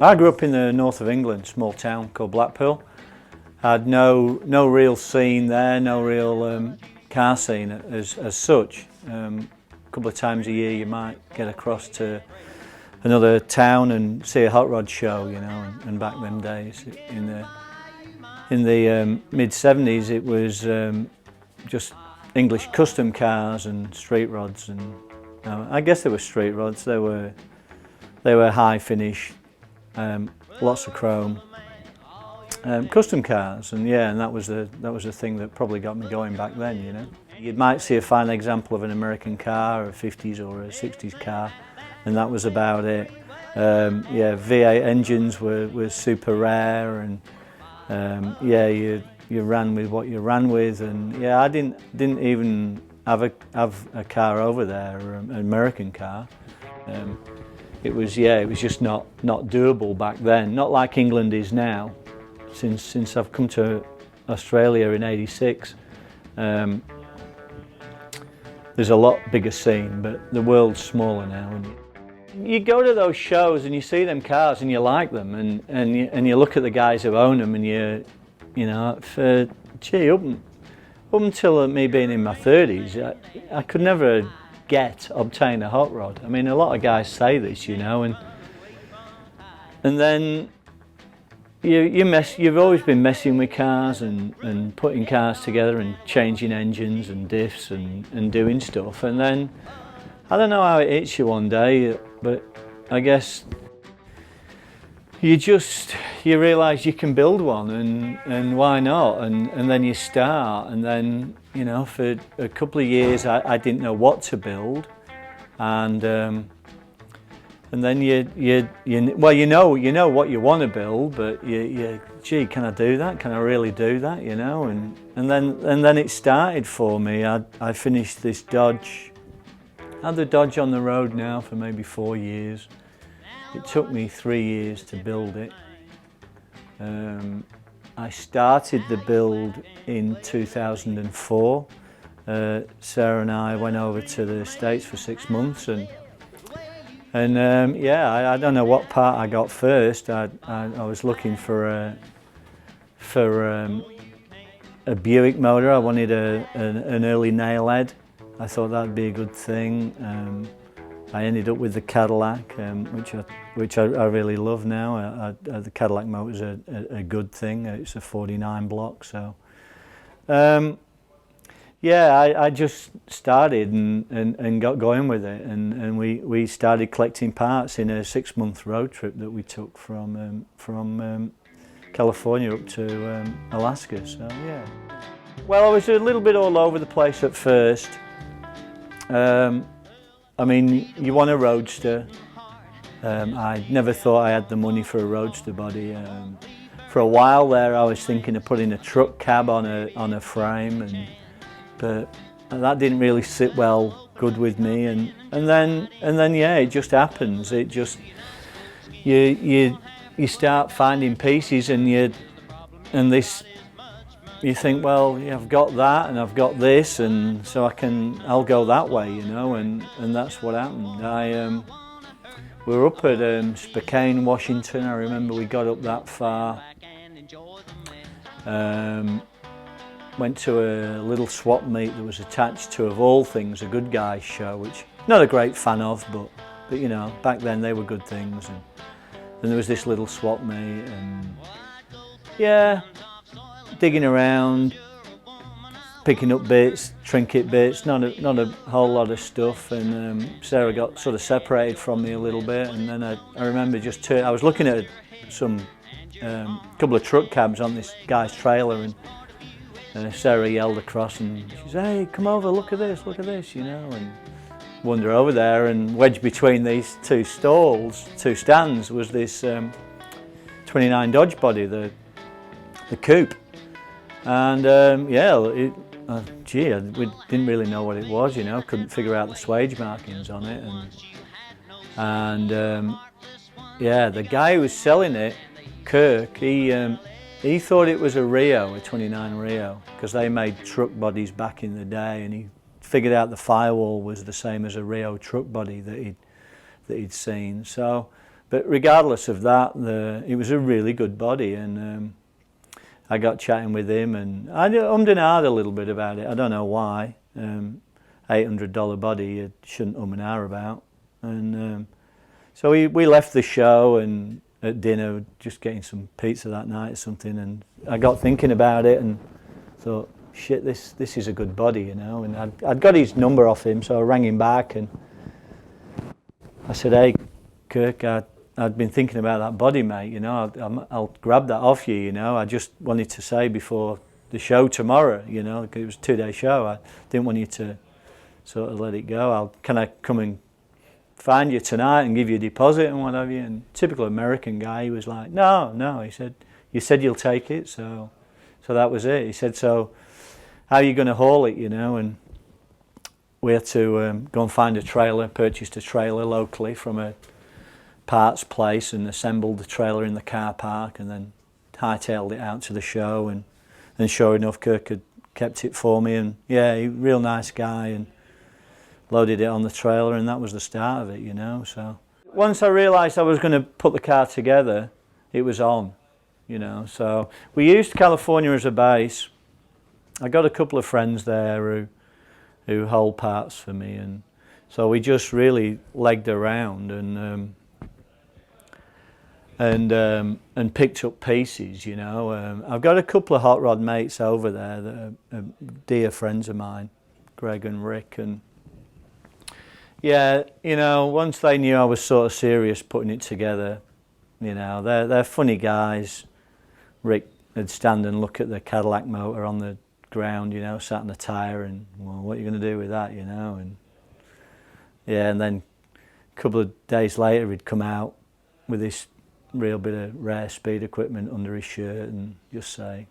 I grew up in the north of England, small town called Blackpool. I had no real scene there, no real car scene as such. A couple of times a year you might get across to another town and see a hot rod show, you know, and back them days in the mid-70s it was just English custom cars and street rods, and I guess they were street rods. They were high finish, lots of chrome, custom cars, and yeah, and that was the thing that probably got me going back then. You know, you might see a fine example of an American car, a 50s or a 60s car, and that was about it. Yeah, V8 engines were super rare, and yeah, you ran with what you ran with, and yeah, I didn't even have a car over there, an American car. It was just not doable back then. Not like England is now. Since I've come to Australia in '86, there's a lot bigger scene, but the world's smaller now. And you go to those shows and you see them cars and you like them, and you look at the guys who own them, and you know, gee, up until me being in my 30s, I could never obtain a hot rod. I mean, a lot of guys say this, you know, and then you've always been messing with cars and putting cars together and changing engines and diffs and doing stuff, and then I don't know how it hits you one day, but I guess you realise you can build one, and why not, and then you start, and then, you know, for a couple of years I didn't know what to build, and then you know what you want to build, but gee, can I do that? Can I really do that? You know, and then it started for me. I finished this Dodge. I had the Dodge on the road now for maybe 4 years. It took me 3 years to build it. I started the build in 2004. Sarah and I went over to the States for 6 months, and yeah, I don't know what part I got first. I was looking for a Buick motor. I wanted an early nail head. I thought that'd be a good thing. I ended up with the Cadillac, which I really love now. The Cadillac motor is a good thing. It's a 49 block, so yeah, I just started and got going with it, and we started collecting parts in a 6-month road trip that we took from California up to Alaska. So yeah, well, I was a little bit all over the place at first. I mean, you want a roadster. I never thought I had the money for a roadster body. For a while there, I was thinking of putting a truck cab on a frame, but that didn't really sit good with me. And then yeah, it just happens. It just you start finding pieces, and you think, well, yeah, I've got that and I've got this, and so I'll go that way, you know, and that's what happened. We were up at Spokane, Washington. I remember we got up that far. Went to a little swap meet that was attached to, of all things, a Good Guys show, which not a great fan of, but you know, back then they were good things, and there was this little swap meet, and yeah, digging around, picking up bits, trinket bits, not a whole lot of stuff, and Sarah got sort of separated from me a little bit, and then I remember I was looking at some couple of truck cabs on this guy's trailer, and Sarah yelled across, and she said, "Hey, come over, look at this," you know, and wander over there, and wedged between these two stands was this 29 Dodge body, the Coupe. And yeah, gee, we didn't really know what it was, you know, couldn't figure out the swage markings on it, and yeah, the guy who was selling it, Kirk, he thought it was a 29 Rio, because they made truck bodies back in the day, and he figured out the firewall was the same as a Rio truck body that he'd seen. So But regardless of that, it was a really good body, and I got chatting with him, and I ummed and ahed a little bit about it. I don't know why. $800 body you shouldn't and ah about. And so we left the show, and at dinner, just getting some pizza that night or something, and I got thinking about it and thought, shit, this is a good body, you know. And I'd got his number off him, so I rang him back and I said, hey, Kirk, I'd been thinking about that body, mate, you know. I'll grab that off you, you know. I just wanted to say before the show tomorrow, you know, it was a 2-day show. I didn't want you to sort of let it go. Can I come and find you tonight and give you a deposit and what have you? And typical American guy, he was like, no. He said, you said you'll take it, so that was it. He said, so how are you going to haul it, you know? And we had to go and find a trailer, purchased a trailer locally from a parts place and assembled the trailer in the car park, and then hightailed it out to the show, and sure enough, Kirk had kept it for me, and yeah, he real nice guy, and loaded it on the trailer, and that was the start of it, you know. So once I realised I was going to put the car together, it was on, you know. So we used California as a base. I got a couple of friends there who hold parts for me, and so we just really legged around and picked up pieces, you know. I've got a couple of hot rod mates over there that are dear friends of mine, Greg and Rick, and yeah, you know, once they knew I was sort of serious putting it together, you know, they're funny guys. Rick would stand and look at the Cadillac motor on the ground, you know, sat on the tyre, and, well, what are you going to do with that, you know? And yeah, and then a couple of days later he'd come out with this real bit of rare speed equipment under his shirt and just say,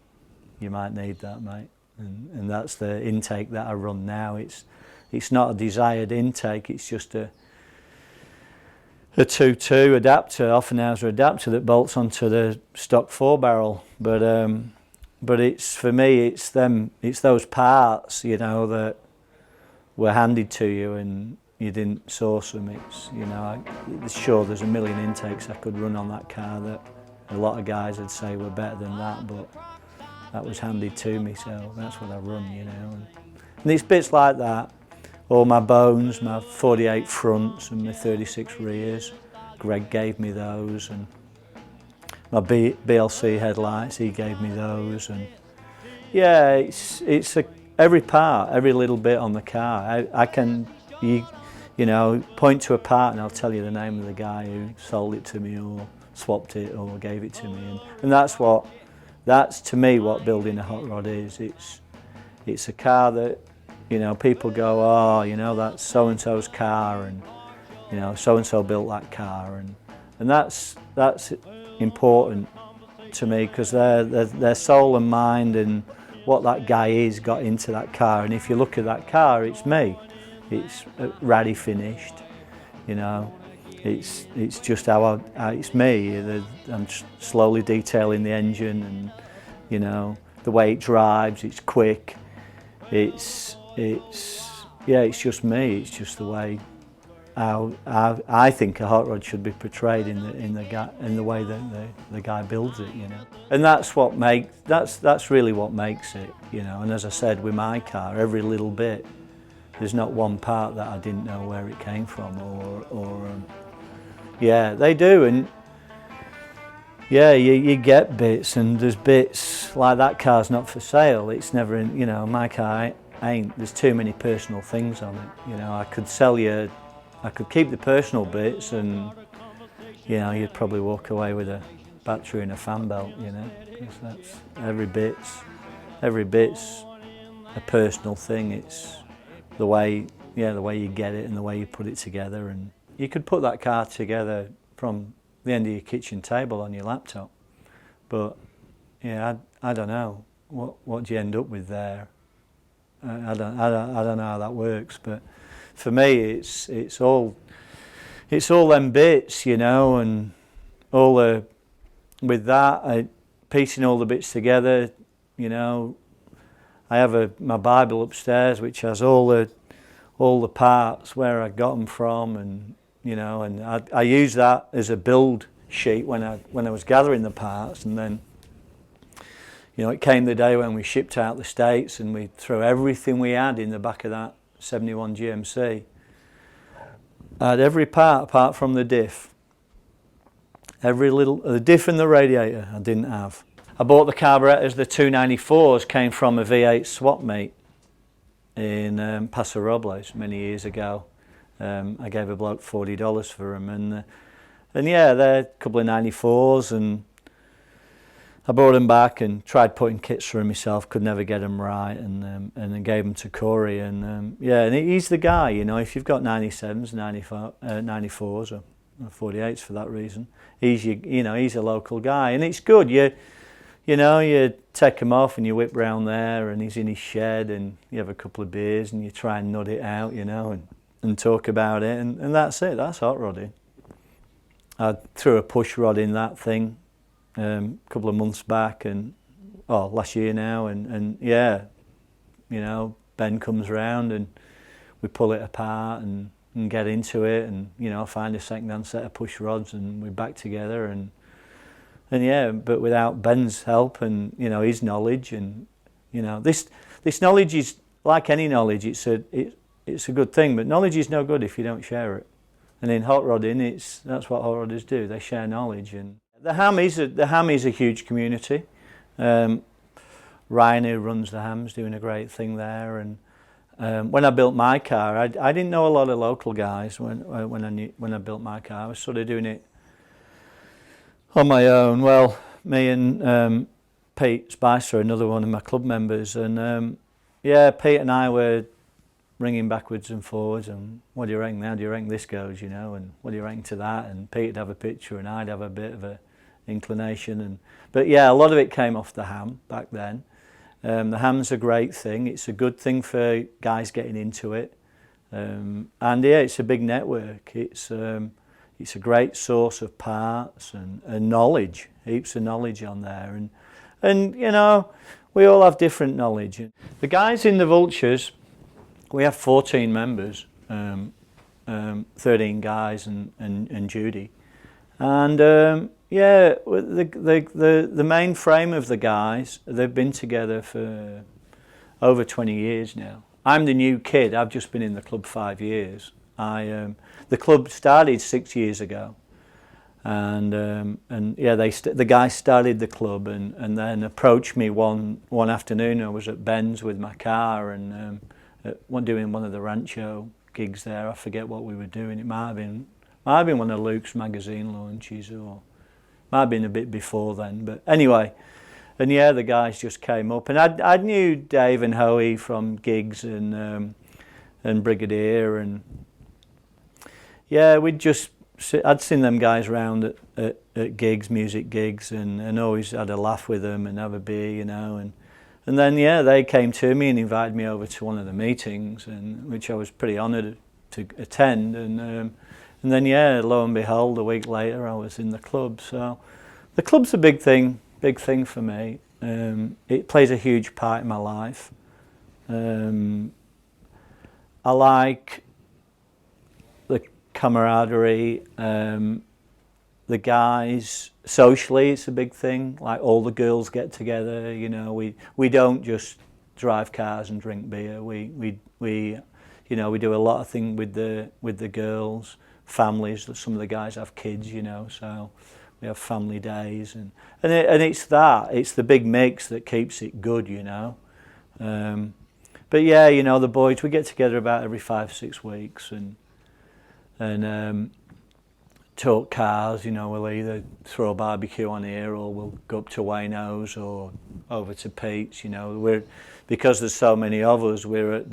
you might need that, mate. And that's the intake that I run now. It's not a desired intake, it's just a 2.2 adapter, Offenhauser adapter that bolts onto the stock 4-barrel. But it's, for me, it's those parts, you know, that were handed to you and you didn't source them. It's, you know, sure, there's a million intakes I could run on that car that a lot of guys would say were better than that, but that was handed to me, so that's what I run, you know. And it's bits like that. All my bones, my 48 fronts and my 36 rears, Greg gave me those, and my BLC headlights, he gave me those, and yeah, it's every part, every little bit on the car. I can, you know, point to a part and I'll tell you the name of the guy who sold it to me or swapped it or gave it to me, and that's to me what building a hot rod is. It's a car that, you know, people go, oh, you know, that's so-and-so's car, and, you know, so-and-so built that car, and that's important to me, because their soul and mind and what that guy is got into that car. And if you look at that car, it's me. It's ratty finished, you know. It's just how it's me. I'm slowly detailing the engine, and, you know, the way it drives, it's quick. It's just me. It's just the way I think a hot rod should be portrayed in the way that the guy builds it, you know. And that's really what makes it, you know. And as I said, with my car, every little bit, there's not one part that I didn't know where it came from, or yeah, they do. And yeah, you get bits, and there's bits like that car's not for sale. It's never in, you know, my car ain't. There's too many personal things on it. You know, I could keep the personal bits, and, you know, you'd probably walk away with a battery and a fan belt, you know, because that's every bit's a personal thing. It's the way you get it and the way you put it together, and you could put that car together from the end of your kitchen table on your laptop, but yeah, I don't know what do you end up with there. I don't know how that works, but for me, it's all them bits, you know, and with that, piecing all the bits together, you know. I have my Bible upstairs, which has all the parts, where I got them from, and, you know, and I used that as a build sheet when I was gathering the parts, and then, you know, it came the day when we shipped out the States and we threw everything we had in the back of that 71 GMC. I had every part apart from the diff. The diff and the radiator I didn't have. I bought the carburetors, the 294s came from a V8 swap meet in Paso Robles many years ago. I gave a bloke $40 for them, and yeah, they're a couple of 94s, and I brought them back and tried putting kits for them myself, could never get them right, and then gave them to Corey, and yeah, and he's the guy, you know, if you've got 97s, 94s or 48s for that reason, he's a local guy, and it's good. You know, you take him off and you whip round there, and he's in his shed, and you have a couple of beers and you try and nut it out, you know, and talk about it, and that's it. That's hot rodding. I threw a push rod in that thing a couple of months back, and last year now, and yeah, you know, Ben comes round and we pull it apart and get into it, and you know, find a second-hand set of push rods, and we're back together, and yeah, but without Ben's help and, you know, his knowledge, and you know, this knowledge is like any knowledge. It's a good thing, but knowledge is no good if you don't share it. And in hot rodding, that's what hot rodders do. They share knowledge. And the Ham is a huge community. Ryan, who runs the Ham's, doing a great thing there. And when I built my car, I didn't know a lot of local guys when I built my car. I was sort of doing it on my own. Well, me and Pete Spicer, another one of my club members, and yeah, Pete and I were ringing backwards and forwards, and what do you reckon? How do you reckon this goes, you know, and what do you reckon to that? And Pete'd have a picture and I'd have a bit of a inclination, but yeah, a lot of it came off the Ham back then. The Ham's a great thing. It's a good thing for guys getting into it, and yeah, it's a big network. It's a great source of parts and knowledge, heaps of knowledge on there, and you know, we all have different knowledge. The guys in the Vultures, we have 14 members, 13 guys and Judy, and yeah, the main frame of the guys, they've been together for over 20 years now. I'm the new kid. I've just been in the club 5 years. The club started 6 years ago, and yeah, the guys started the club and then approached me one afternoon. I was at Ben's with my car and doing one of the Rancho gigs there. I forget what we were doing. It might have been one of Luke's magazine launches, or might have been a bit before then. But anyway, and yeah, the guys just came up, and I knew Dave and Hoey from gigs and Brigadier, and yeah, I'd seen them guys round at gigs, music gigs, and always had a laugh with them and have a beer, you know, and then yeah, they came to me and invited me over to one of the meetings, and which I was pretty honoured to attend, and then yeah, lo and behold, a week later I was in the club. So the club's a big thing for me. It plays a huge part in my life. I like the camaraderie, the guys. Socially, it's a big thing. Like, all the girls get together. You know, we don't just drive cars and drink beer. We you know, we do a lot of things with the girls, families. Some of the guys have kids, you know, so we have family days, and it's the big mix that keeps it good, you know. But yeah, you know, the boys, we get together about every 5-6 weeks and talk cars. You know, we'll either throw a barbecue on here, or we'll go up to Wayno's or over to Pete's. You know, because there's so many of us, we're at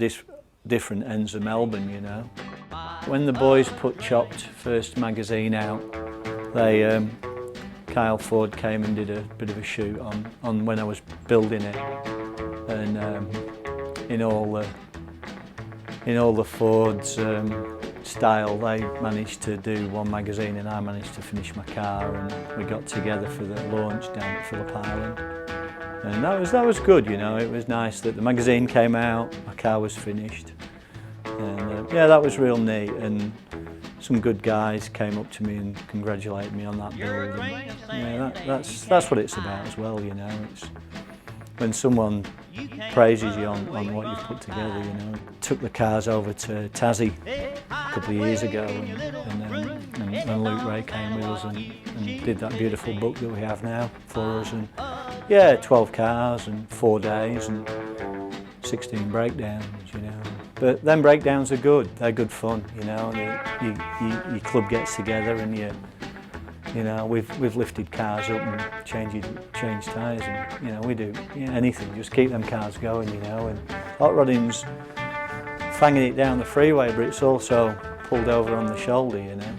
different ends of Melbourne, you know. When the boys put Chopped first magazine out, Kyle Ford came and did a bit of a shoot on when I was building it, and in all the Ford's style, they managed to do one magazine, and I managed to finish my car, and we got together for the launch down at Phillip Island, and that was good, you know. It was nice that the magazine came out, my car was finished, and yeah, that was real neat. And some good guys came up to me and congratulated me on that build. And, yeah, that's what it's about as well, you know. It's when someone praises you on what you've put together, you know. Took the cars over to Tassie a couple of years ago, and Luke Ray came with us and did that beautiful book that we have now for us. And yeah, 12 cars and 4 days and 16 breakdowns, you know. But them breakdowns are good. They're good fun, you know. Your club gets together and you know, we've lifted cars up and changed tyres, and you know, we do anything, just keep them cars going, you know. And hot rodding's fanging it down the freeway, but it's also pulled over on the shoulder, you know.